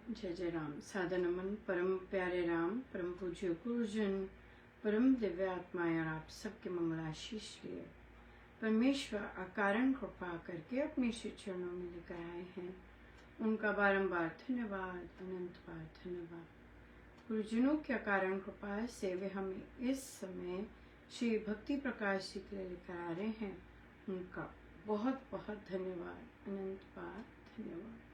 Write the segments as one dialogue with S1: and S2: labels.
S1: जय जय राम। सादर नमन परम प्यारे राम, परम पूज्य गुरुजन, परम दिव्य आत्माएं और आप सबके मंगलाशीष लिए परमेश्वर अकारण कृपा करके अपने श्री चरणों में लेकर आए हैं। उनका बारंबार धन्यवाद, अनंत बार धन्यवाद। गुरुजनों के अकारण कृपा से वे हमें इस समय श्री भक्ति प्रकाश जी के लिए लेकर आ रहे हैं। उनका बहुत बहुत धन्यवाद, अनंत बार धन्यवाद।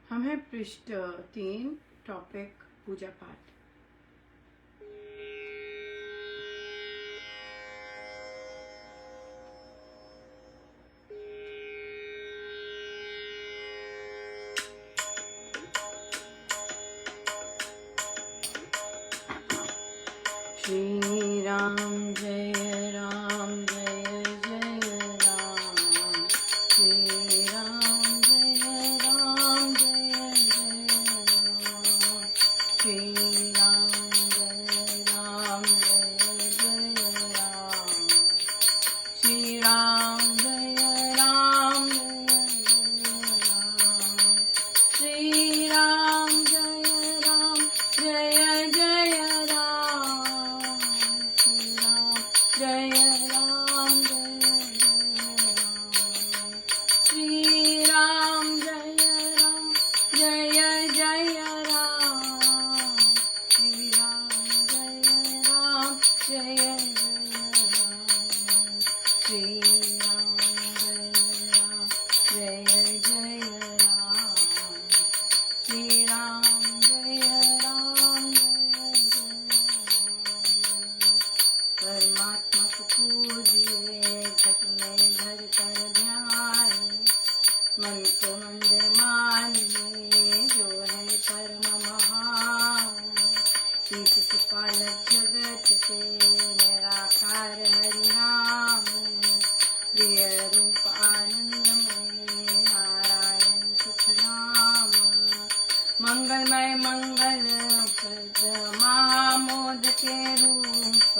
S1: हम हैं पृष्ठ 3, टॉपिक पूजा पाठ। श्री राम जय राम जय जय राम। श्री राम जय राम जय जय राम। श्री राम जय राम जय जय राम। श्री राम जय राम जय जय राम। श्री राम जय राम जय जय राम। जय राम श्री राम जय राम जय जय राम। श्री राम जय राम जय जय राम। श्री राम जय राम जय जय राम। श्री राम जय राम जय जय राम। परमात्मा को पूजिए, घट में धर कर ध्यान, मन को मंदिर मानिए, जो है परम महान। शीश से पालक जगत के, निराकार हरि नाम, प्रिय रूप आनंदमय, नारायण सुख नाम। मंगलमय मंगल प्रद, महामोद के रूप,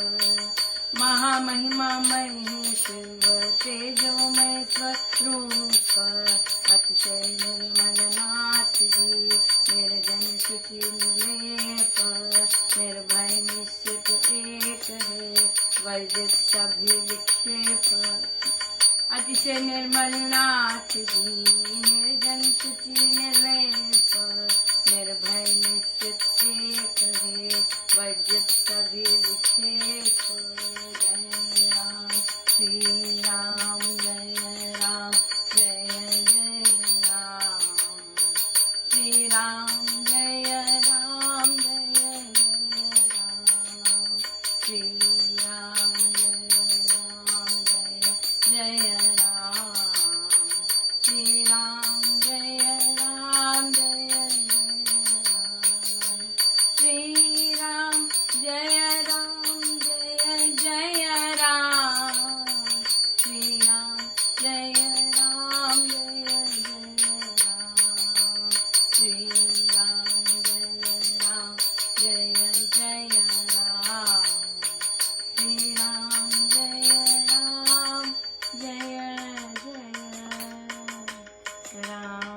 S1: महामहिमामय शिव तेजोमय स्वरूप। अतिशय निर्मल नाथ जी, निर्जन शुचि निर्लेप, निर्भय निश्चित एक है, वर्जित सभी विक्षेप। अतिशय निर्मल नाथ जी, निर्जन शुचि निर्लेप, निर्भय निश्चित एक है, वर्जित सभी विक्षेप। जय राम श्री राम जय राम जय जय राम। श्री राम जय राम जय जय राम। श्री राम जय राम जय जय राम। श्री राम जय राम जय जय राम। श्री राम जय राम जय जय राम। श्री राम जय राम जय जय राम। श्री राम जय राम जय जय राम। श्री राम जय राम जय जय राम।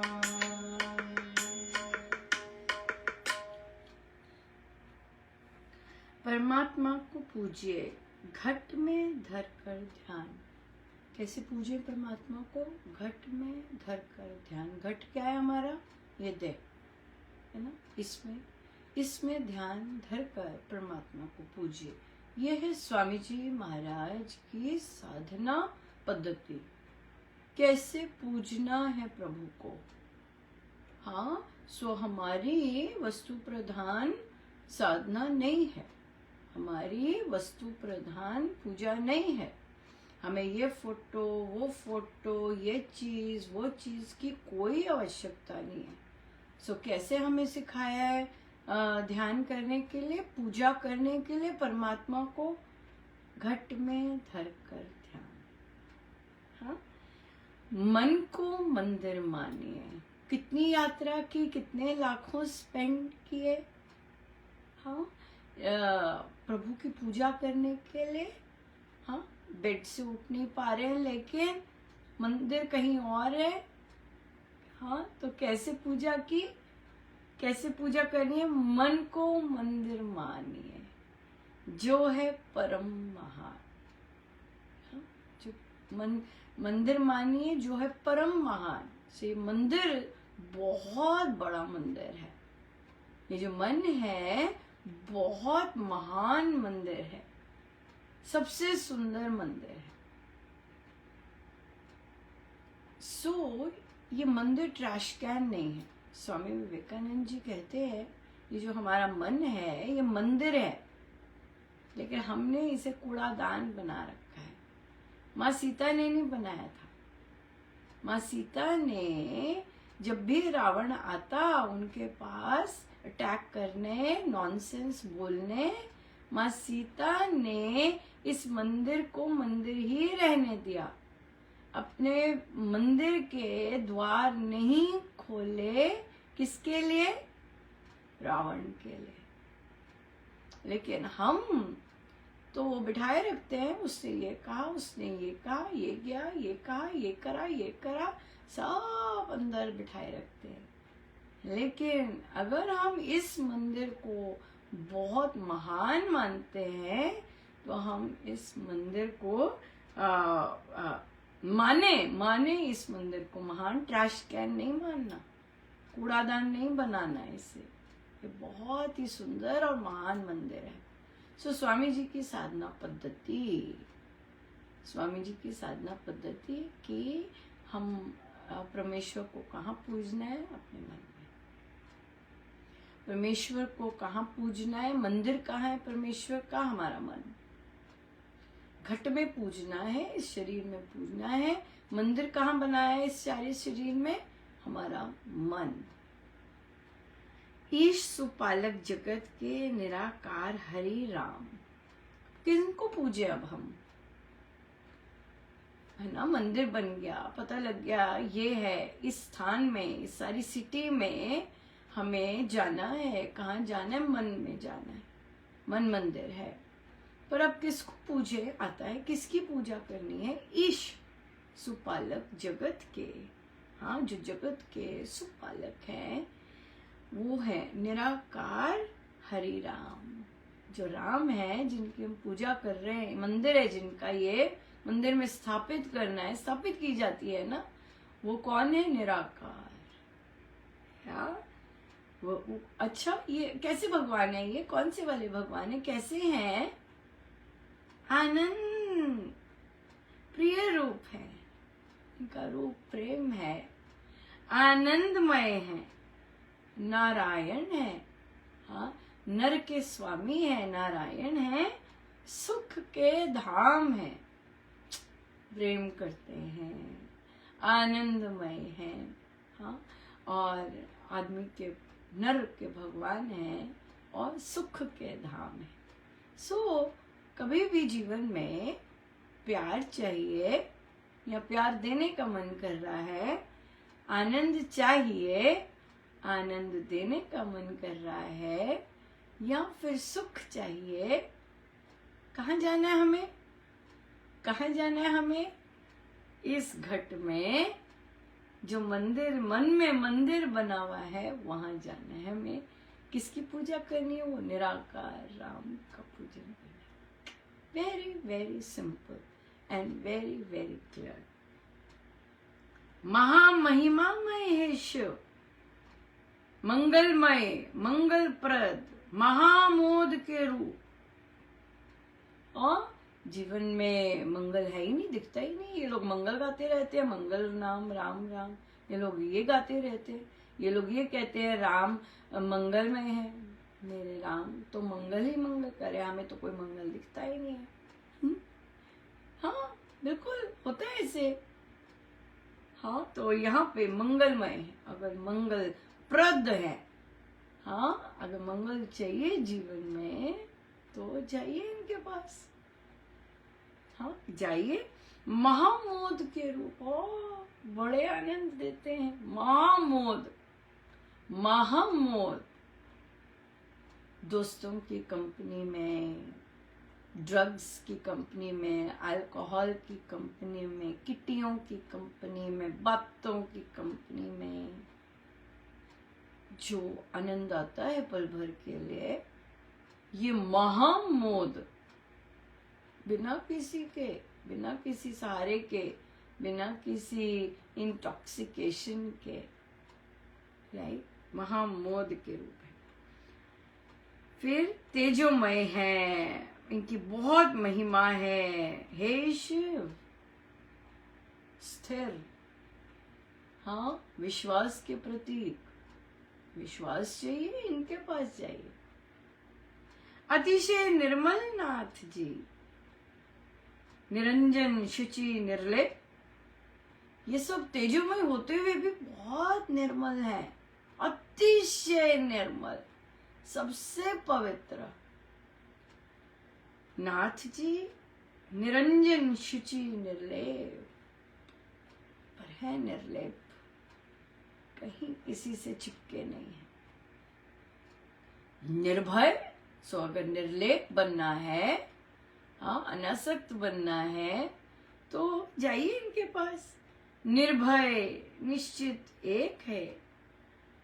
S1: परमात्मा को पूजिए, घट में धर कर ध्यान। कैसे पूजे परमात्मा को? घट में धर कर ध्यान। घट क्या है हमारा? ये देह है ना, इसमें ध्यान धर कर परमात्मा को पूजिए। ये है स्वामी जी महाराज की साधना पद्धति। कैसे पूजना है प्रभु को? हाँ, सो हमारी वस्तु प्रधान साधना नहीं है, हमारी वस्तु प्रधान पूजा नहीं है। हमें ये फोटो, वो फोटो, ये चीज, वो चीज की कोई आवश्यकता नहीं है। सो कैसे हमें सिखाया है ध्यान करने के लिए, पूजा करने के लिए? परमात्मा को घट में धर कर ध्यान। हाँ, मन को मंदिर मानिए। कितनी यात्रा की, कितने लाखों स्पेंड किए, हाँ, प्रभु की पूजा करने के लिए। हाँ, बेड से उठ नहीं पा रहे हैं, लेकिन मंदिर कहीं और है। हाँ, तो कैसे पूजा की? कैसे पूजा करनी है? मन को मंदिर मानिए, जो है परम महान। जो मंदिर मानिए जो है परम महान। से मंदिर बहुत बड़ा मंदिर है। ये जो मन है बहुत महान मंदिर है, सबसे सुंदर मंदिर है। ये मंदिर ट्रैश कैन नहीं है। स्वामी विवेकानंद जी कहते हैं ये जो हमारा मन है ये मंदिर है, लेकिन हमने इसे कूड़ादान बना रखा है। माँ सीता ने नहीं बनाया था। माँ सीता ने जब भी रावण आता उनके पास अटैक करने, नॉनसेंस बोलने, माँ सीता ने इस मंदिर को मंदिर ही रहने दिया। अपने मंदिर के द्वार नहीं खोले। किसके लिए? रावण के लिए। लेकिन हम तो बिठाए रखते हैं, उसने ये कहा, उसने ये कहा, ये गया, ये कहा, ये करा, ये करा, सब अंदर बिठाए रखते हैं। लेकिन अगर हम इस मंदिर को बहुत महान मानते हैं तो हम इस मंदिर को माने इस मंदिर को महान। ट्रैश कैन नहीं मानना, कूड़ादान नहीं बनाना इसे। ये बहुत ही सुंदर और महान मंदिर है। स्वामी जी की साधना पद्धति, स्वामी जी की साधना पद्धति कि हम परमेश्वर को कहाँ पूजना है? अपने मन में। परमेश्वर को कहाँ पूजना है? मंदिर कहाँ है परमेश्वर का? हमारा मन। घट में पूजना है, इस शरीर में पूजना है। मंदिर कहाँ बनाया है इस सारे शरीर में? हमारा मन। ईश सुपालक जगत के निराकार हरि राम। किनको पूजे अब हम? है ना, मंदिर बन गया, पता लग गया ये है, इस स्थान में, इस सारी सिटी में हमें जाना है। कहाँ जाना है? मन में जाना है। मन मंदिर है। पर अब किसको पूजे? आता है किसकी पूजा करनी है? ईश सुपालक जगत के। हाँ, जो जगत के सुपालक हैं वो है निराकार हरि राम। जो राम है, जिनकी हम पूजा कर रहे हैं, मंदिर है जिनका, ये मंदिर में स्थापित करना है, स्थापित की जाती है ना, वो कौन है? निराकार। यार वो अच्छा, ये कैसे भगवान है? ये कौन से वाले भगवान है? कैसे हैं? आनंद प्रिय रूप है इनका। रूप प्रेम है, आनंदमय है, नारायण है। हाँ, नर के स्वामी है, नारायण है, सुख के धाम है, प्रेम करते हैं, आनंदमय है। हाँ, और आदमी के, नर के भगवान है और सुख के धाम है। कभी भी जीवन में प्यार चाहिए या प्यार देने का मन कर रहा है, आनंद चाहिए, आनंद देने का मन कर रहा है, या फिर सुख चाहिए, कहाँ जाना है हमें? कहाँ जाना है हमें? इस घट में जो मंदिर, मन में मंदिर बना हुआ है, वहां जाना है हमें। किसकी पूजा करनी है? वो निराकार राम का पूजन करना है। Very very simple and very very clear. महामहिमामय है शिव, मंगलमय, मंगलप्रद, महामोद के रूप। और जीवन में मंगल है ही नहीं, दिखता ही नहीं। ये लोग मंगल गाते रहते हैं, मंगल नाम राम राम, ये लोग ये गाते रहते हैं। ये लोग ये कहते हैं राम मंगलमय है, मेरे राम तो मंगल ही मंगल करे, हमें तो कोई मंगल दिखता ही नहीं है। हाँ, बिल्कुल होता है ऐसे। हाँ, तो यहाँ पे मंगलमय है, अगर मंगल प्रद है, हाँ, अगर मंगल चाहिए जीवन में तो जाइए इनके पास। हाँ, जाइए। महामोद के रूप, बड़े आनंद देते हैं। महामोद, महामोद, दोस्तों की कंपनी में, ड्रग्स की कंपनी में, अल्कोहल की कंपनी में, किट्टियों की कंपनी में, बातों की कंपनी में जो आनंद आता है पल भर के लिए, ये महामोद बिना किसी के, बिना किसी सहारे के, बिना किसी इंटॉक्सिकेशन के, राइट, महामोद के रूप है। फिर तेजोमय है, इनकी बहुत महिमा है। हे शिव, स्थिर, हाँ, विश्वास के प्रतीक, विश्वास चाहिए इनके पास जाइए। अतिशय निर्मल नाथ जी, निरंजन, शुचि, निर्लेप, ये सब तेजोमय होते हुए भी बहुत निर्मल है, अतिशय निर्मल, सबसे पवित्र नाथ जी। निरंजन, शुचि, निर्लेप, पर है निर्लेप, कहीं किसी से चिपके नहीं है। निर्भय, सो अगर निर्लेप बनना है, हाँ, अनासक्त बनना है, तो जाइए इनके पास। निर्भय, निश्चित एक है,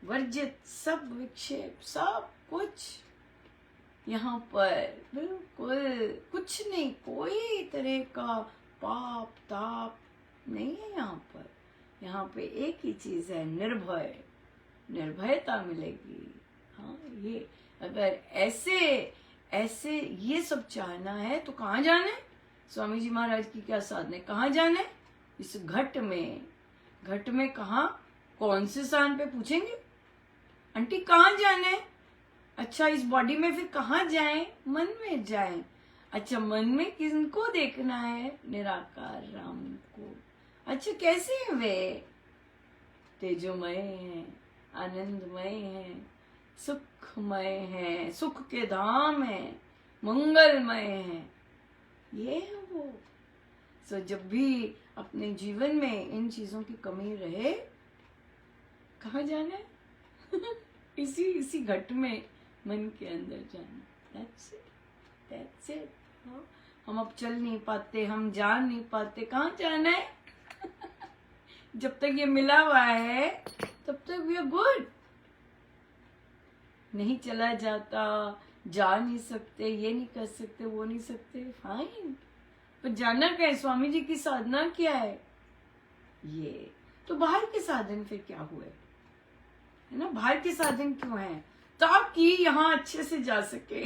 S1: वर्जित सब विक्षेप, सब कुछ यहाँ पर बिल्कुल कुछ नहीं, कोई तरह का पाप ताप नहीं है यहाँ पर। यहाँ पे एक ही चीज है, निर्भय, निर्भयता मिलेगी। हाँ, ये अगर ऐसे ऐसे ये सब चाहना है तो कहाँ जाना है? स्वामी जी महाराज की क्या साधना है, कहाँ जाना है? इस घट में। घट में कहाँ, कौन से स्थान पे पूछेंगे? आंटी कहाँ जाना है? अच्छा, इस बॉडी में फिर कहाँ जाएं? मन में जाएं। अच्छा, मन में किनको देखना है? निराकार राम को। अच्छा, कैसे हैं वे? तेजोमय हैं, आनंदमय हैं, सुखमय हैं, सुख के धाम हैं, मंगलमय हैं, ये है वो। सो जब भी अपने जीवन में इन चीजों की कमी रहे, कहाँ जाना है? इसी घट में, मन के अंदर जाना। That's it, that's it. हाँ? हम अब चल नहीं पाते, हम जान नहीं पाते, कहाँ जाना है? जब तक ये मिला हुआ है तब तक वी आर गुड। नहीं चला जाता, जा नहीं सकते, ये नहीं कर सकते, वो नहीं सकते, फाइन, पर जाना क्या है? स्वामी जी की साधना क्या है? ये तो बाहर के साधन फिर क्या हुए, है ना? बाहर के साधन क्यों है? ताकि यहाँ अच्छे से जा सके।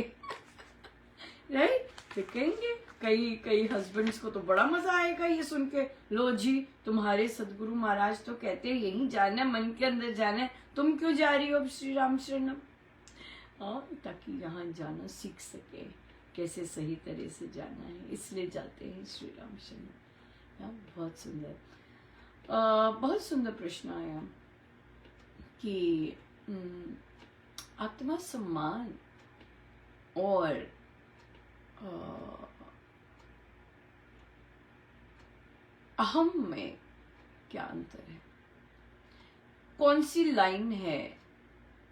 S1: राइट? फिर कहेंगे, कई हस्बैंड्स को तो बड़ा मजा आएगा ये सुन के, लो जी तुम्हारे सदगुरु महाराज तो कहते हैं यहीं जाना है, मन के अंदर जाना है, तुम क्यों जा रही हो अब श्री राम शरणम? ताकि यहाँ जाना सीख सके, कैसे सही तरह से जाना है, इसलिए जाते हैं श्री राम शरणम। बहुत सुंदर, बहुत सुंदर प्रश्न आया कि आत्मा सम्मान और अहम में क्या अंतर है? कौन सी लाइन है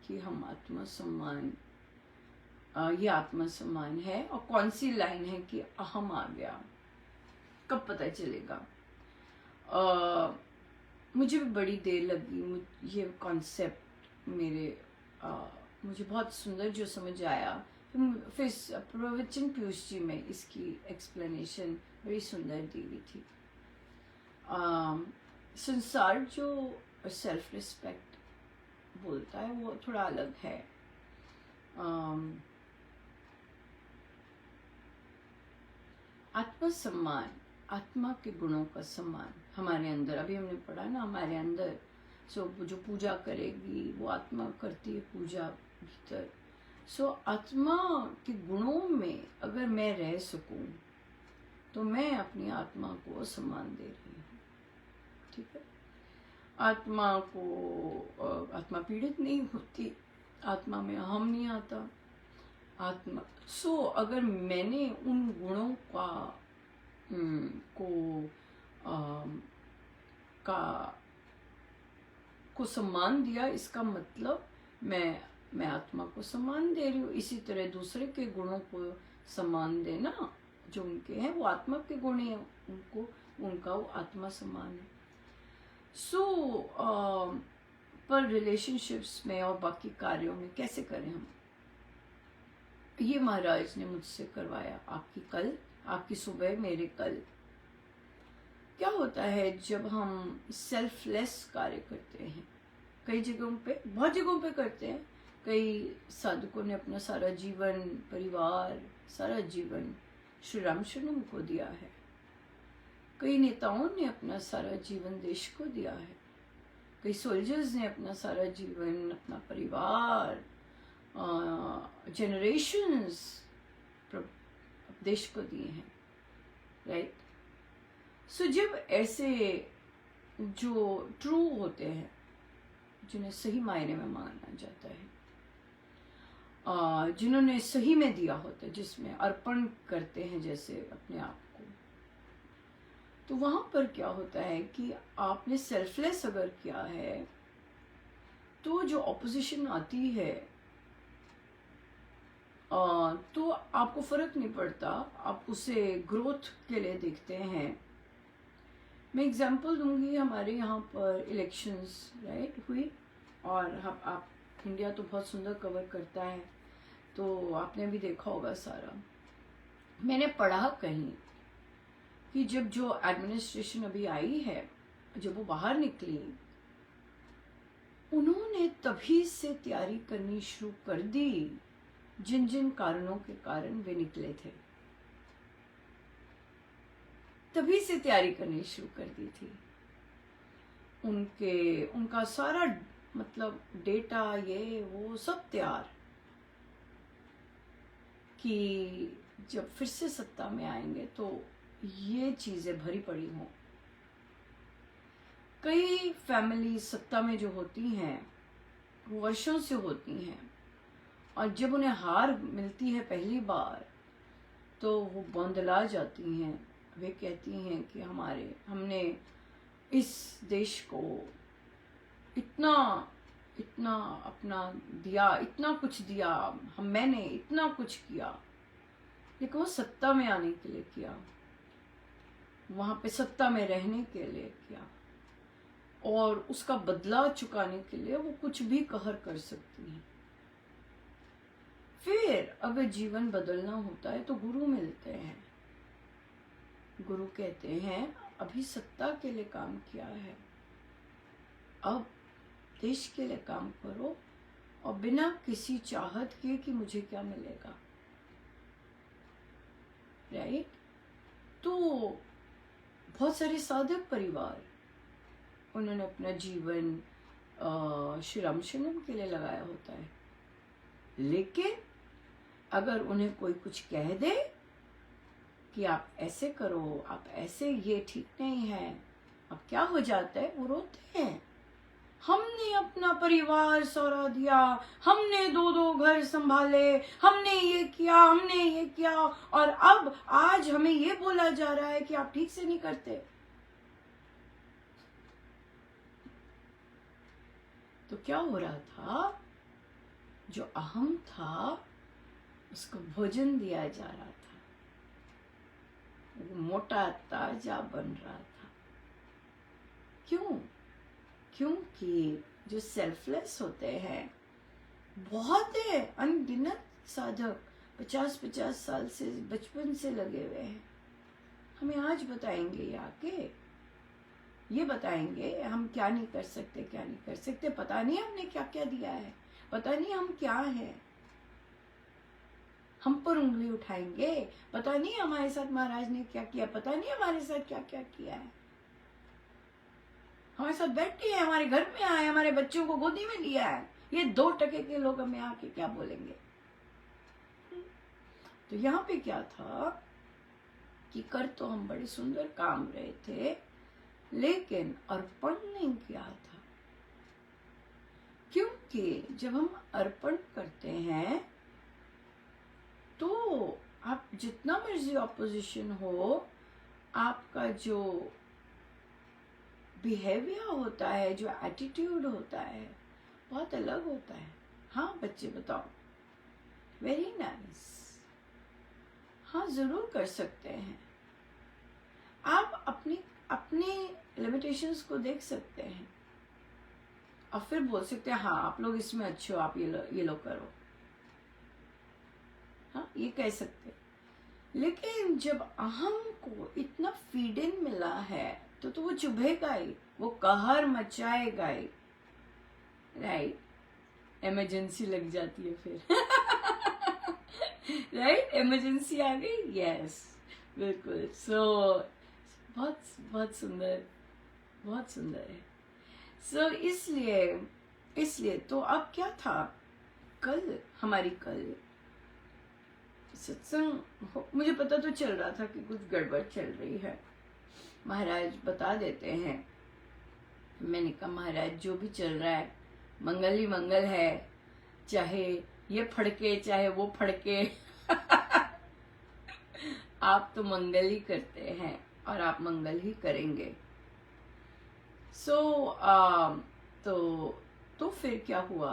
S1: कि हम आत्मा सम्मान, ये आत्मा सम्मान है, और कौन सी लाइन है कि अहम आ गया? कब पता चलेगा? मुझे भी बड़ी देर लगी ये कॉन्सेप्ट मुझे बहुत सुंदर जो समझ आया। फिर प्रवचन पीयूष जी में इसकी एक्सप्लेनेशन बड़ी सुंदर दी हुई थी। संसार जो सेल्फ रिस्पेक्ट बोलता है वो थोड़ा अलग है। आत्म सम्मान, आत्मा के गुणों का सम्मान हमारे अंदर, अभी हमने पढ़ा ना, हमारे अंदर जो पूजा करेगी वो आत्मा करती है पूजा भीतर। आत्मा के गुणों में अगर मैं रह सकूं तो मैं अपनी आत्मा को सम्मान दे रही हूँ। ठीक है? आत्मा आत्मा पीड़ित नहीं होती, आत्मा में अहम नहीं आता। आत्मा अगर मैंने उन गुणों को सम्मान दिया, इसका मतलब मैं आत्मा को सम्मान दे रही हूँ। इसी तरह दूसरे के गुणों को सम्मान देना, जो उनके हैं वो आत्मा के गुण हैं, उनका वो आत्मा सम्मान है। पर रिलेशनशिप्स में और बाकी कार्यों में कैसे करें हम? ये महाराज ने मुझसे करवाया। आपकी कल, आपकी सुबह, मेरे कल। क्या होता है जब हम सेल्फलेस कार्य करते हैं? कई जगहों पे, बहुत जगहों पे करते हैं। कई साधकों ने अपना सारा जीवन, परिवार, सारा जीवन श्री राम शरणम को दिया है। कई नेताओं ने अपना सारा जीवन देश को दिया है। कई सोल्जर्स ने अपना सारा जीवन, अपना परिवार, जनरेशंस देश को दिए हैं, राइट? सो जब ऐसे जो ट्रू होते हैं, जिन्हें सही मायने में माना जाता है, जिन्होंने सही में दिया होता है, जिसमें अर्पण करते हैं जैसे अपने आप को, तो वहां पर क्या होता है कि आपने सेल्फलेस अगर किया है तो जो ऑपोजिशन आती है तो आपको फर्क नहीं पड़ता, आप उसे ग्रोथ के लिए देखते हैं। मैं एग्जांपल दूंगी। हमारे यहाँ पर इलेक्शंस राइट हुई, और आप इंडिया तो बहुत सुंदर कवर करता है, तो आपने भी देखा होगा सारा। मैंने पढ़ा कहीं कि जब जो एडमिनिस्ट्रेशन अभी आई है, जब वो बाहर निकली, उन्होंने तभी से तैयारी करनी शुरू कर दी जिन जिन कारणों के कारण वे निकले थे। तभी से तैयारी करनी शुरू कर दी थी। उनका सारा मतलब डेटा, ये वो सब तैयार, कि जब फिर से सत्ता में आएंगे तो ये चीजें भरी पड़ी हों। कई फैमिली सत्ता में जो होती हैं वो वर्षों से होती हैं, और जब उन्हें हार मिलती है पहली बार तो वो बौंदला जाती हैं। वे कहती हैं कि हमने इस देश को इतना इतना अपना दिया, इतना कुछ दिया, मैंने इतना कुछ किया, लेकिन वो सत्ता में आने के लिए किया, वहां पे सत्ता में रहने के लिए किया, और उसका बदला चुकाने के लिए वो कुछ भी कहर कर सकती हैं। फिर अगर जीवन बदलना होता है तो गुरु मिलते हैं। गुरु कहते हैं अभी सत्ता के लिए काम किया है, अब देश के लिए काम करो, और बिना किसी चाहत के कि मुझे क्या मिलेगा, राइट? तो बहुत सारे साधक परिवार, उन्होंने अपना जीवन श्री राम शरणम के लिए लगाया होता है, लेकिन अगर उन्हें कोई कुछ कह दे कि आप ऐसे करो, आप ऐसे, ये ठीक नहीं है, अब क्या हो जाता है, वो रोते हैं। हमने अपना परिवार सौरा दिया, हमने दो दो घर संभाले, हमने ये किया, और अब आज हमें ये बोला जा रहा है कि आप ठीक से नहीं करते। तो क्या हो रहा था, जो अहम था उसको भोजन दिया जा रहा था, वो मोटा ताजा बन रहा था। क्यों? क्योंकि जो सेल्फलेस होते हैं, बहुत है, अनगिनत साधक 50-50 साल से, बचपन से लगे हुए हैं। हमें आज बताएंगे, ये आके ये बताएंगे हम क्या नहीं कर सकते, क्या नहीं कर सकते। पता नहीं हमने क्या क्या दिया है, पता नहीं हम क्या है, हम पर उंगली उठाएंगे, पता नहीं हमारे साथ महाराज ने क्या किया, पता नहीं हमारे साथ क्या क्या किया है। हमारे साथ बैठे हैं, हमारे घर में आए, हमारे बच्चों को गोदी में लिया है, ये 2% के लोग हमें आके क्या बोलेंगे। तो यहाँ पे क्या था कि कर तो हम बड़े सुंदर काम रहे थे, लेकिन अर्पण नहीं किया था। क्योंकि जब हम अर्पण करते हैं तो आप जितना मर्जी ऑपोजिशन हो, आपका जो बिहेवियर होता है, जो एटीट्यूड होता है, बहुत अलग होता है। हाँ बच्चे बताओ, वेरी नाइस, हाँ जरूर कर सकते हैं। आप अपनी लिमिटेशंस को देख सकते हैं, आप फिर बोल सकते हैं हाँ आप लोग इसमें अच्छे हो, आप ये लो करो, हाँ ये कह सकते हैं। लेकिन जब अहम को इतना फीडिंग मिला है तो वो चुभेगा ही, वो कहर मचाएगा ही, राइट। इमरजेंसी लग जाती है फिर राइट, इमरजेंसी आ गई, यस बिल्कुल। सो बहुत बहुत सुंदर, बहुत सुंदर है। सो इसलिए तो अब क्या था, कल हमारी सत्संग, मुझे पता तो चल रहा था कि कुछ गड़बड़ चल रही है, महाराज बता देते हैं। मैंने कहा महाराज जो भी चल रहा है मंगल ही मंगल है, चाहे ये फड़के चाहे वो फड़के आप तो मंगल ही करते हैं और आप मंगल ही करेंगे। तो फिर क्या हुआ,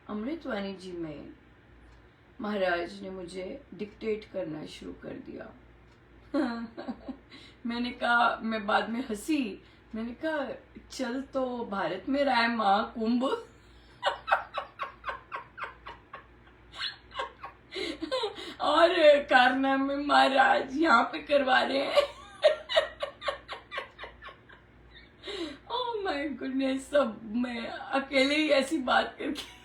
S1: अमृतवाणी जी में महाराज ने मुझे डिक्टेट करना शुरू कर दिया मैंने कहा, मैं बाद में हंसी, मैंने कहा चल तो भारत में रहा है महाकुंभ और कारनामे महाराज यहाँ पे करवा रहे हैं ओह माय गुडनेस। सब मैं अकेले ही ऐसी बात करके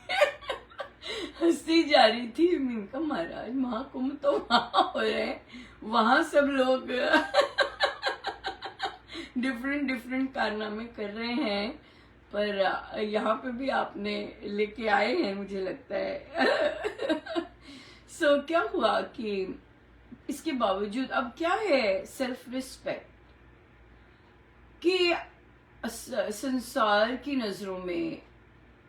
S1: हंसती जा रही थी। मैंने कहा महाराज महाकुंभ तो वहां हो रहे हैं, वहां सब लोग डिफरेंट कारनामे कर रहे हैं, पर यहाँ पे भी आपने लेके आए हैं मुझे लगता है सो क्या हुआ कि इसके बावजूद अब क्या है, सेल्फ रिस्पेक्ट कि संसार की नजरों में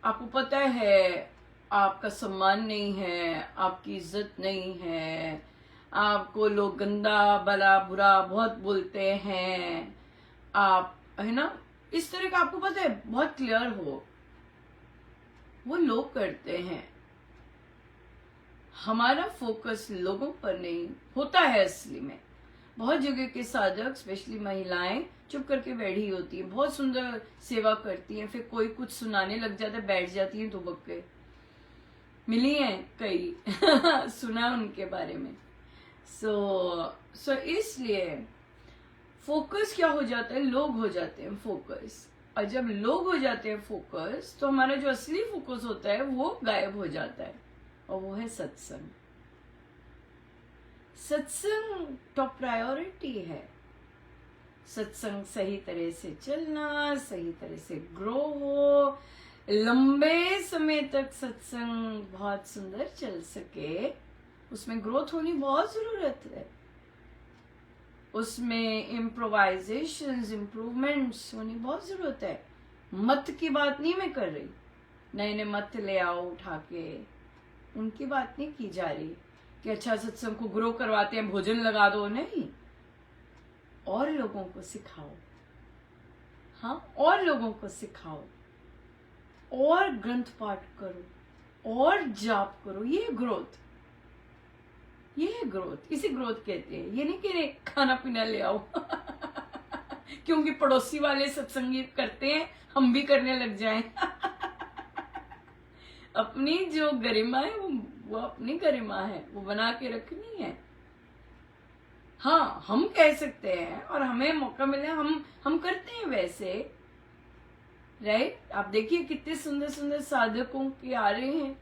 S1: आपको पता है आपका सम्मान नहीं है, आपकी इज्जत नहीं है, आपको लोग गंदा भला बुरा बहुत बोलते हैं, आप है ना, इस तरह का आपको पता है, बहुत क्लियर हो, वो लोग करते हैं। हमारा फोकस लोगों पर नहीं होता है असली में। बहुत जगह के साधक स्पेशली महिलाएं चुप करके बैठी होती है, बहुत सुंदर सेवा करती हैं, फिर कोई कुछ सुनाने लग जाता है, बैठ जाती है दुबक के, मिली हैं कई सुना उनके बारे में। सो इसलिए फोकस क्या हो जाता है, लोग हो जाते हैं फोकस, और जब लोग हो जाते हैं फोकस तो हमारा जो असली फोकस होता है वो गायब हो जाता है, और वो है सत्संग। सत्संग टॉप प्रायोरिटी है। सत्संग सही तरह से चलना, सही तरह से ग्रो हो, लंबे समय तक सत्संग बहुत सुंदर चल सके, उसमें ग्रोथ होनी बहुत जरूरत है, उसमें इम्प्रोवाइजेशंस इम्प्रूवमेंट्स होनी बहुत जरूरत है। मत की बात नहीं मैं कर रही, नए नए मत ले आओ उठा के, उनकी बात नहीं की जा रही कि अच्छा सत्संग को ग्रो करवाते हैं भोजन लगा दो, नहीं, और लोगों को सिखाओ, हाँ और लोगों को सिखाओ, और ग्रंथ पाठ करो और जाप करो, ये ग्रोथ, ये है ग्रोथ, इसे ग्रोथ कहते हैं। ये नहीं कह रहे खाना पीना ले आओ क्योंकि पड़ोसी वाले सत्संगी करते हैं हम भी करने लग जाएं अपनी जो गरिमा है वो अपनी गरिमा है, वो बना के रखनी है। हाँ हम कह सकते हैं और हमें मौका मिले हम करते हैं वैसे, राइट। आप देखिए कितने सुंदर सुंदर साधकों के आ रहे हैं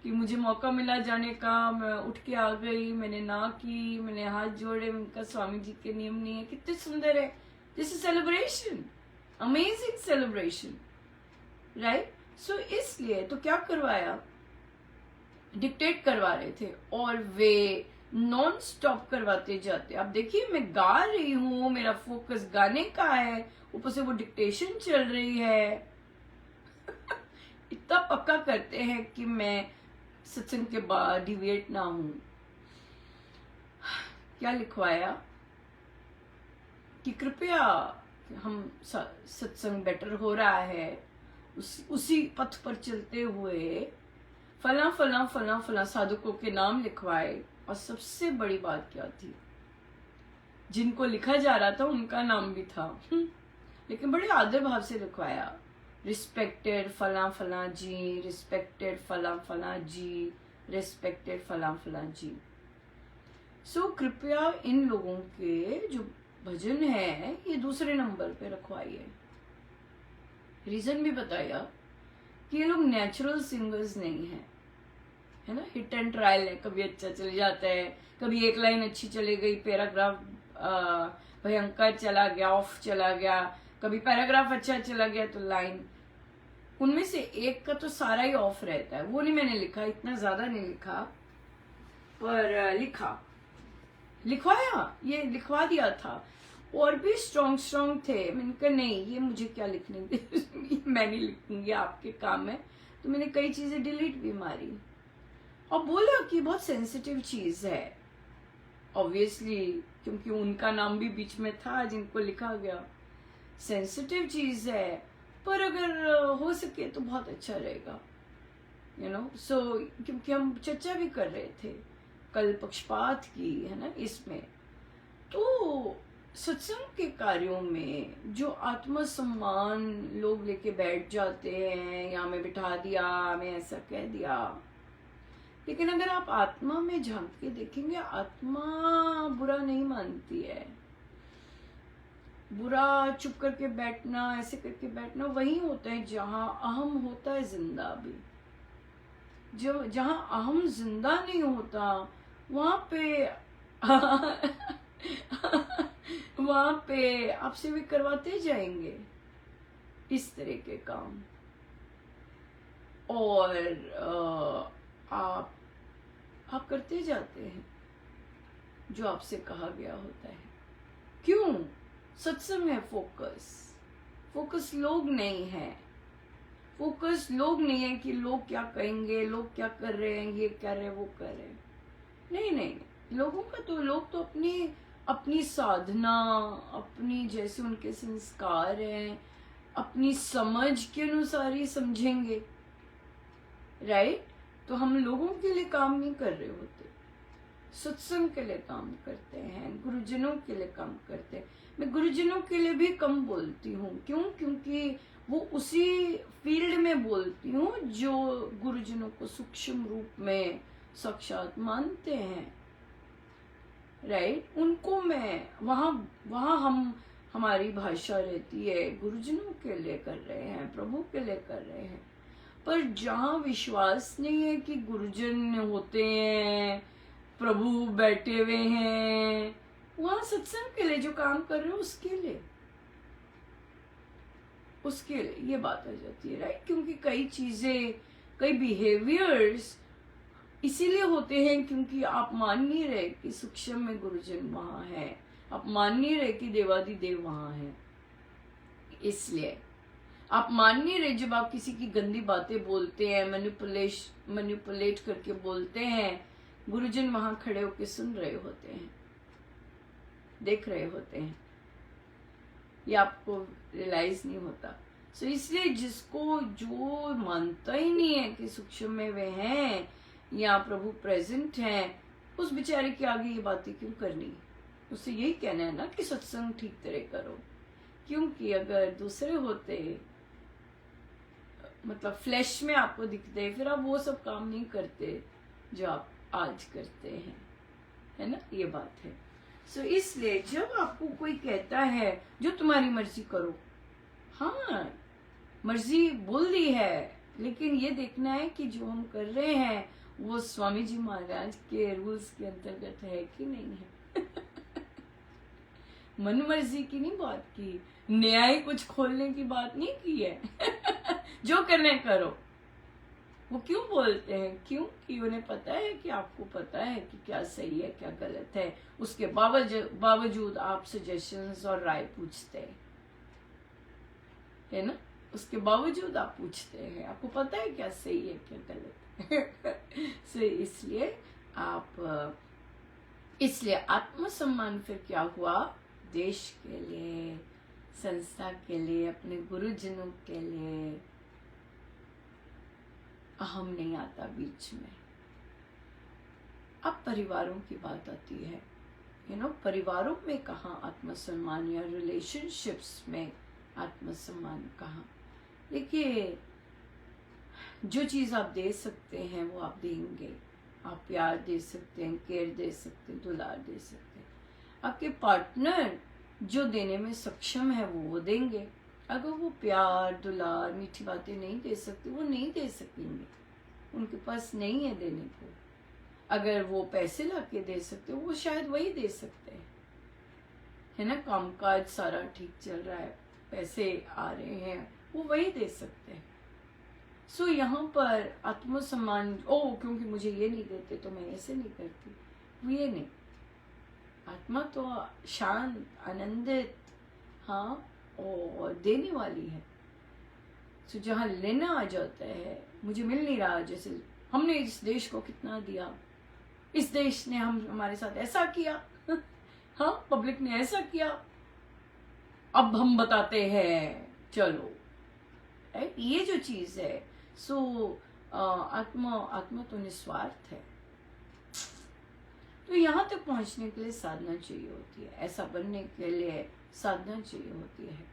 S1: कि मुझे मौका मिला जाने का, मैं उठ के आ गई, मैंने ना की, मैंने हाथ जोड़े, उनका स्वामी जी के नियम नहीं है, कितने सुंदर है। This is celebration, amazing celebration, right. So इसलिए तो क्या करवाया, डिक्टेट करवा रहे थे और वे नॉन स्टॉप करवाते जाते। अब देखिए मैं गा रही हूँ, मेरा फोकस गाने का है, ऊपर से वो डिक्टेशन चल रही है इतना पक्का करते हैं कि मैं सत्संग के बाद डिविएट ना हूं। क्या लिखवाया कि कृपया हम सत्संग बेटर हो रहा है, उसी पथ पर चलते हुए फला फला फला फला साधकों के नाम लिखवाए। और सबसे बड़ी बात क्या थी, जिनको लिखा जा रहा था उनका नाम भी था लेकिन बड़े आदर भाव से लिखवाया। रिस्पेक्टेड फला फला जी, रिस्पेक्टेड फला फला जी, रिस्पेक्टेड फला फला जी। सो कृपया इन लोगों के जो भजन है ये दूसरे नंबर पे रखवाइए। रीजन भी बताया कि ये लोग नेचुरल सिंगर्स नहीं है, है ना, हिट एंड ट्रायल है। कभी अच्छा चले जाता है, कभी एक लाइन अच्छी चली गई, पैराग्राफ भयंकर चला गया, ऑफ चला गया, कभी पैराग्राफ अच्छा चला गया तो लाइन, उनमें से एक का तो सारा ही ऑफ रहता है। वो नहीं मैंने लिखा, इतना ज्यादा नहीं लिखा, पर लिखवाया, ये लिखवा दिया था। और भी स्ट्रॉन्ग थे, मैंने कहा नहीं ये मुझे क्या लिखने मैं नहीं लिखूंगी, आपके काम है। तो मैंने कई चीजें डिलीट भी मारी और बोला कि बहुत सेंसिटिव चीज है, ऑब्वियसली, क्योंकि उनका नाम भी बीच में था जिनको लिखा गया। सेंसिटिव चीज है, पर अगर हो सके तो बहुत अच्छा रहेगा, यू नो। सो क्योंकि हम चर्चा भी कर रहे थे कल पक्षपात की, है ना, इसमें तो सत्संग के कार्यों में जो आत्मसम्मान लोग लेके बैठ जाते हैं, या मैं बिठा दिया, मैं ऐसा कह दिया, लेकिन अगर आप आत्मा में झांक के देखेंगे, आत्मा बुरा नहीं मानती है। बुरा चुप करके बैठना, ऐसे करके बैठना वही होता है जहां अहम होता है जिंदा भी। जो जहां अहम जिंदा नहीं होता वहां पे वहां पे आपसे भी करवाते जाएंगे इस तरह के काम, और आप करते जाते हैं जो आपसे कहा गया होता है। क्यों? सत्संग है फोकस लोग नहीं है। फोकस लोग नहीं है कि लोग क्या कहेंगे, लोग क्या कर रहे हैं, ये कर रहे हैं, वो कर रहे हैं। नहीं, लोगों का तो, लोग तो अपनी साधना, अपनी जैसे उनके संस्कार हैं, अपनी समझ के अनुसार ही समझेंगे, राइट। तो हम लोगों के लिए काम नहीं कर रहे होते, सत्संग के लिए काम करते हैं, गुरुजनों के लिए काम करते हैं। मैं गुरुजनों के लिए भी कम बोलती हूँ, क्यों? क्योंकि वो उसी फील्ड में बोलती हूँ जो गुरुजनों को सूक्ष्म रूप में साक्षात मानते हैं, राइट। उनको मैं वहां हमारी भाषा रहती है, गुरुजनों के लिए कर रहे हैं, प्रभु के लिए कर रहे हैं। पर जहां विश्वास नहीं है कि गुरुजन होते हैं, प्रभु बैठे हुए हैं, वहां सत्संग के लिए जो काम कर रहे हो उसके लिए ये बात आ जाती है, राइट। क्योंकि कई चीजें, कई बिहेवियर्स इसीलिए होते हैं क्योंकि आप मान नहीं रहे कि सूक्ष्म में गुरुजन वहां है, आप मान नहीं रहे कि देवादिदेव वहां है। इसलिए आप मान नहीं रहे, जब आप किसी की गंदी बातें बोलते हैं, मैनिपुलेट करके बोलते हैं, गुरुजन वहां खड़े होकर सुन रहे होते हैं, देख रहे होते हैं, ये आपको रियलाइज नहीं होता। सो इसलिए जिसको, जो मानता ही नहीं है कि सूक्ष्म में वे हैं या प्रभु प्रेजेंट हैं, उस बेचारे के आगे ये बातें क्यों करनी? उससे यही कहना है ना कि सत्संग ठीक तरह करो। क्योंकि अगर दूसरे होते, मतलब फ्लैश में आपको दिखते, फिर आप वो सब काम नहीं करते जो आप आज करते हैं, है ना, ये बात है। सो इसलिए जब आपको कोई कहता है जो तुम्हारी मर्जी करो, हाँ मर्जी बोल दी है, लेकिन ये देखना है कि जो हम कर रहे हैं वो स्वामी जी महाराज के रूल्स के अंतर्गत है कि नहीं है। मन मर्जी की नहीं बात की, न्याय कुछ खोलने की बात नहीं की है। जो करने करो। वो क्यों बोलते हैं? क्योंकि उन्हें पता है कि आपको पता है कि क्या सही है क्या गलत है, उसके बावजूद आप सजेशंस और राय पूछते हैं, है ना, उसके बावजूद आप पूछते हैं, आपको पता है क्या सही है क्या गलत है। सो इसलिए आत्मसम्मान फिर क्या हुआ? देश के लिए, संस्था के लिए, अपने गुरुजनों के लिए। अहम नहीं आता बीच में। अब परिवारों की बात आती है, परिवारों में कहाँ आत्मसम्मान, या रिलेशनशिप्स में आत्मसम्मान कहाँ? देखिए, जो चीज़ आप दे सकते हैं वो आप देंगे। आप प्यार दे सकते हैं, केयर दे सकते हैं, दुलार दे सकते हैं। आपके पार्टनर जो देने में सक्षम है वो देंगे। अगर वो प्यार, दुलार, मीठी बातें नहीं दे सकते, वो नहीं दे सकेंगे, उनके पास नहीं है देने को। अगर वो पैसे ला के दे सकते, वो शायद वही दे सकते हैं, है ना। कामकाज सारा ठीक चल रहा है, पैसे आ रहे हैं, वो वही दे सकते हैं। सो यहाँ पर आत्मसम्मान, क्योंकि मुझे ये नहीं देते तो मैं ऐसे नहीं करती, वो ये नहीं। आत्मा तो शांत, आनंदित, हाँ, और देने वाली है। सो जहाँ लेना आ जाता है, मुझे मिल नहीं रहा, जैसे हमने इस देश को कितना दिया, इस देश ने हमारे साथ ऐसा किया, हाँ, पब्लिक ने ऐसा किया, अब हम बताते हैं, चलो, ये जो चीज है। सो आत्मा तो निस्वार्थ है। तो यहाँ तक पहुंचने के लिए साधना चाहिए होती है, ऐसा बनने के लिए साधना चाहिए होती है।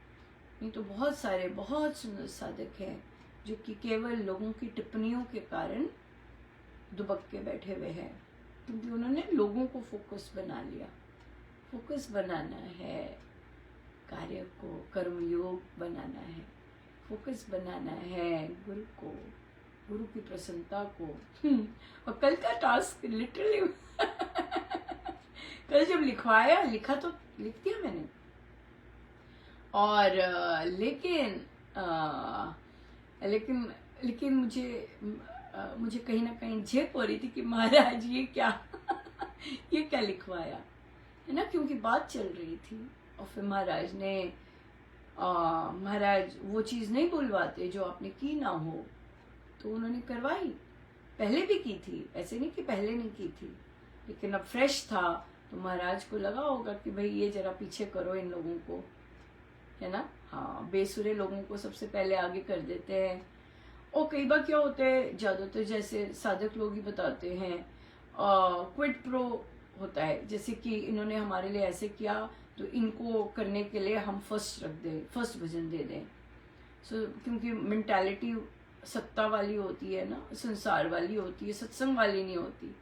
S1: नहीं तो बहुत सारे बहुत सुंदर साधक हैं जो कि केवल लोगों की टिप्पणियों के कारण दुबक के बैठे हुए हैं, क्योंकि उन्होंने लोगों को फोकस बना लिया। फोकस बनाना है कार्य को, कर्मयोग बनाना है, फोकस बनाना है गुरु को, गुरु की प्रसन्नता को। और कल का टास्क लिटरली कल जब लिखा तो लिख दिया मैंने, और लेकिन मुझे कहीं ना कहीं झेप हो रही थी कि महाराज ये क्या ये क्या लिखवाया, है ना, क्योंकि बात चल रही थी। और फिर महाराज ने महाराज वो चीज़ नहीं बुलवाते जो आपने की ना हो, तो उन्होंने करवाई। पहले भी की थी, ऐसे नहीं कि पहले नहीं की थी, लेकिन अब फ्रेश था तो महाराज को लगा होगा कि भाई ये जरा पीछे करो इन लोगों को, है ना। हाँ, बेसुरे लोगों को सबसे पहले आगे कर देते हैं। और कई बार क्या होता है, ज़्यादातर जैसे साधक लोग ही बताते हैं, क्विड प्रो होता है, जैसे कि इन्होंने हमारे लिए ऐसे किया तो इनको करने के लिए हम फर्स्ट रख दें, फर्स्ट भजन दे दें। सो क्योंकि मेंटालिटी सत्ता वाली होती है ना, संसार वाली होती है, सत्संग वाली नहीं होती।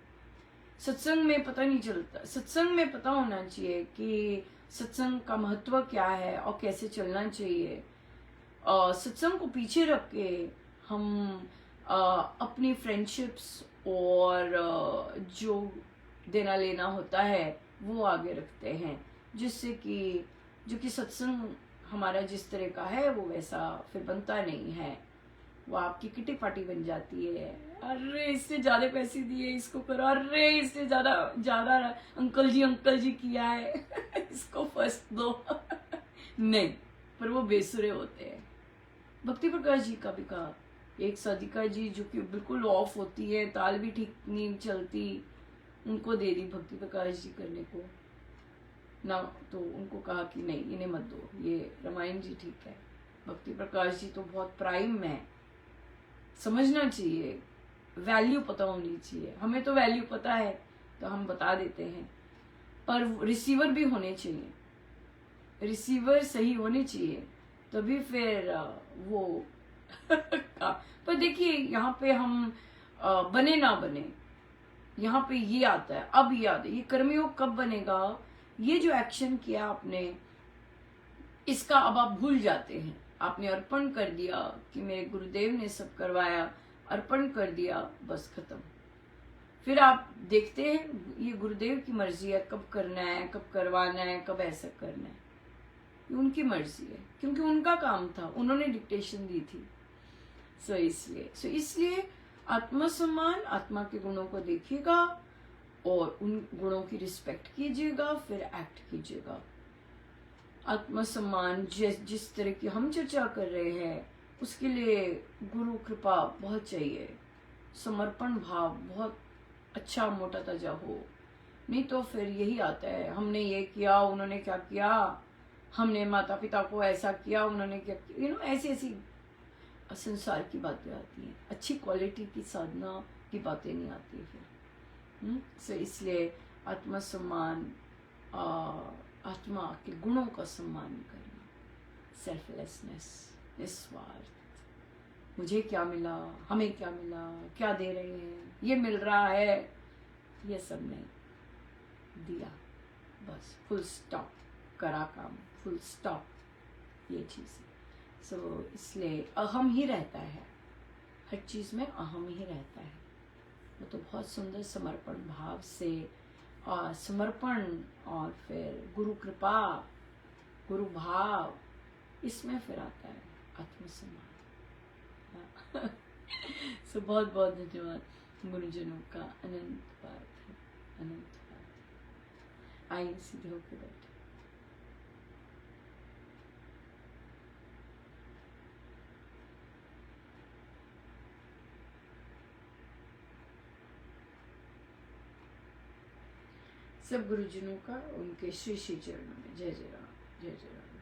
S1: सत्संग में पता नहीं चलता, सत्संग में पता होना चाहिए कि सत्संग का महत्व क्या है और कैसे चलना चाहिए। सत्संग को पीछे रख के हम अपनी फ्रेंडशिप्स और जो देना लेना होता है वो आगे रखते हैं, जिससे कि जो कि सत्संग हमारा जिस तरह का है वो वैसा फिर बनता नहीं है, वो आपकी किटी पार्टी बन जाती है। अरे इससे ज्यादा पैसे दिए, इसको करो, अरे इससे ज्यादा अंकल जी किया है इसको फर्स्ट दो नहीं, पर वो बेसुरे होते हैं। भक्ति प्रकाश जी का भी कहा, एक साधिका जी जो कि बिल्कुल ऑफ होती है, ताल भी ठीक नहीं चलती, उनको दे दी भक्ति प्रकाश जी करने को ना, तो उनको कहा कि नहीं इन्हें मत दो, ये रामायण जी ठीक है। भक्ति प्रकाश जी तो बहुत प्राइम है, समझना चाहिए, वैल्यू पता होनी चाहिए। हमें तो वैल्यू पता है तो हम बता देते हैं, पर रिसीवर भी होने चाहिए, रिसीवर सही होने चाहिए, तभी फिर वो पर देखिए यहाँ पे हम बने ना बने, यहाँ पे ये आता है। अब याद है, ये कर्मयोग कब बनेगा, ये जो एक्शन किया आपने इसका अब आप भूल जाते हैं। आपने अर्पण कर दिया कि मेरे गुरुदेव ने सब करवाया, अर्पण कर दिया, बस खत्म। फिर आप देखते हैं ये गुरुदेव की मर्जी है, कब करना है, कब करवाना है, कब ऐसा करना है, ये उनकी मर्जी है, क्योंकि उनका काम था, उन्होंने डिक्टेशन दी थी। सो इसलिए आत्मसम्मान, आत्मा के गुणों को देखिएगा और उन गुणों की रिस्पेक्ट कीजिएगा, फिर एक्ट कीजिएगा। आत्मसम्मान जिस तरह की हम चर्चा कर रहे हैं उसके लिए गुरु कृपा बहुत चाहिए, समर्पण भाव बहुत अच्छा मोटा ताजा हो, नहीं तो फिर यही आता है, हमने ये किया, उन्होंने क्या किया, हमने माता पिता को ऐसा किया, उन्होंने क्या किया, ऐसी संसार की बातें आती हैं, अच्छी क्वालिटी की साधना की बातें नहीं आती फिर। सो इसलिए आत्मसम्मान, आत्मा के गुणों का सम्मान करना, सेल्फलेसनेस, निस्वार्थ, मुझे क्या मिला, हमें क्या मिला, क्या दे रहे हैं, ये मिल रहा है, ये सब नहीं दिया, बस फुल स्टॉप, करा काम, फुल स्टॉप, ये चीज़ है। सो इसलिए अहम ही रहता है, हर चीज़ में अहम ही रहता है। वो तो बहुत सुंदर समर्पण भाव से और समर्पण और फिर गुरु कृपा, गुरु भाव, इसमें फिर आता है आत्मसम्मान। सो बहुत बहुत धन्यवाद गुरुजनों का, अनंत बात है, अनंत बात। आइए सीधे होकर बैठे। सब गुरुजनों का उनके श्री श्री चरणों में जय जय राम, जय जय राम।